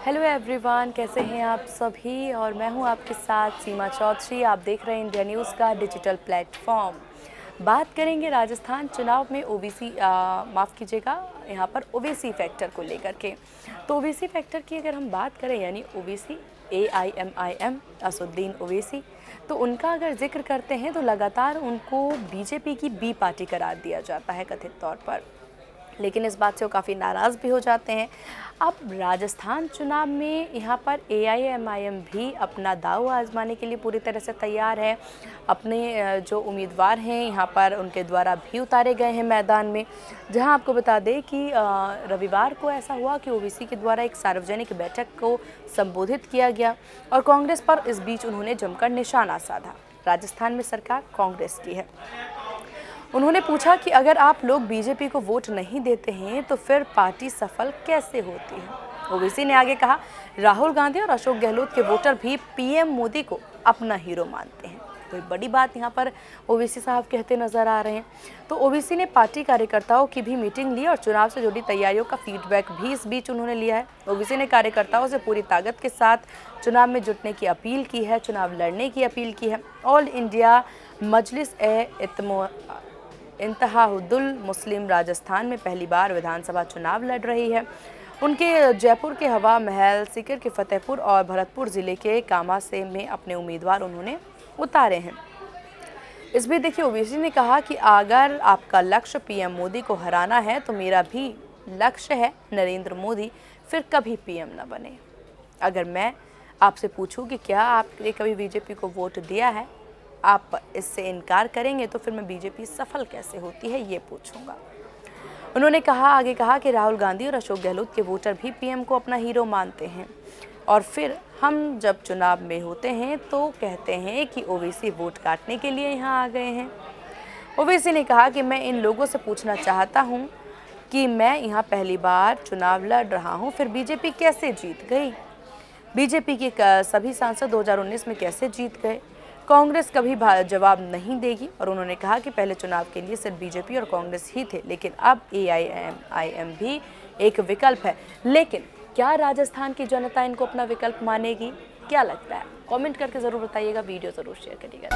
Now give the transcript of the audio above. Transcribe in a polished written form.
Hello everyone, कैसे हैं आप सभी। और मैं हूं आपके साथ सीमा चौधरी। आप देख रहे हैं इंडिया न्यूज़ का डिजिटल प्लेटफॉर्म। बात करेंगे राजस्थान चुनाव में ओबीसी माफ़ कीजिएगा, यहाँ पर ओबीसी फैक्टर को लेकर के। तो ओबीसी फैक्टर की अगर हम बात करें, यानी ओबीसी AIMIM असदुद्दीन ओवैसी, तो उनका अगर जिक्र करते हैं तो लगातार उनको बीजेपी की बी पार्टी करार दिया जाता है कथित तौर पर, लेकिन इस बात से वो काफ़ी नाराज़ भी हो जाते हैं। अब राजस्थान चुनाव में यहाँ पर AIMIM भी अपना दांव आजमाने के लिए पूरी तरह से तैयार है। अपने जो उम्मीदवार हैं यहाँ पर उनके द्वारा भी उतारे गए हैं मैदान में। जहां आपको बता दें कि रविवार को ऐसा हुआ कि ओबीसी के द्वारा एक सार्वजनिक बैठक को संबोधित किया गया और कांग्रेस पर इस बीच उन्होंने जमकर निशाना साधा। राजस्थान में सरकार कांग्रेस की है। उन्होंने पूछा कि अगर आप लोग बीजेपी को वोट नहीं देते हैं तो फिर पार्टी सफल कैसे होती है। ओवैसी ने आगे कहा, राहुल गांधी और अशोक गहलोत के वोटर भी पीएम मोदी को अपना हीरो मानते हैं। कोई बड़ी बात यहाँ पर ओवैसी साहब कहते नजर आ रहे हैं। तो ओवैसी ने पार्टी कार्यकर्ताओं की भी मीटिंग ली और चुनाव से जुड़ी तैयारियों का फीडबैक भी इस बीच उन्होंने लिया है। ओवैसी ने कार्यकर्ताओं से पूरी ताकत के साथ चुनाव में जुटने की अपील की है, चुनाव लड़ने की अपील की है। ऑल इंडिया मजलिस-ए-इत्तेहादुल मुस्लिम राजस्थान में पहली बार विधानसभा चुनाव लड़ रही है। उनके जयपुर के हवा महल, सीकर के फतेहपुर और भरतपुर जिले के कामासे में अपने उम्मीदवार उन्होंने उतारे हैं। इस बीच देखिए, ओवैसी ने कहा कि अगर आपका लक्ष्य पीएम मोदी को हराना है तो मेरा भी लक्ष्य है नरेंद्र मोदी फिर कभी पीएम न बने। अगर मैं आपसे पूछूं कि क्या आपने कभी बीजेपी को वोट दिया है, आप इससे इनकार करेंगे तो फिर मैं बीजेपी सफल कैसे होती है ये पूछूंगा। उन्होंने आगे कहा कि राहुल गांधी और अशोक गहलोत के वोटर भी पीएम को अपना हीरो मानते हैं और फिर हम जब चुनाव में होते हैं तो कहते हैं कि ओवैसी वोट काटने के लिए यहाँ आ गए हैं। ओवैसी ने कहा कि मैं इन लोगों से पूछना चाहता हूँ कि मैं यहाँ पहली बार चुनाव लड़ रहा हूँ, फिर बीजेपी कैसे जीत गई। बीजेपी के सभी सांसद 2019 में कैसे जीत गए। कांग्रेस कभी जवाब नहीं देगी। और उन्होंने कहा कि पहले चुनाव के लिए सिर्फ बीजेपी और कांग्रेस ही थे, लेकिन अब AIMIM भी एक विकल्प है। लेकिन क्या राजस्थान की जनता इनको अपना विकल्प मानेगी, क्या लगता है? कमेंट करके ज़रूर बताइएगा, वीडियो ज़रूर शेयर करिएगा।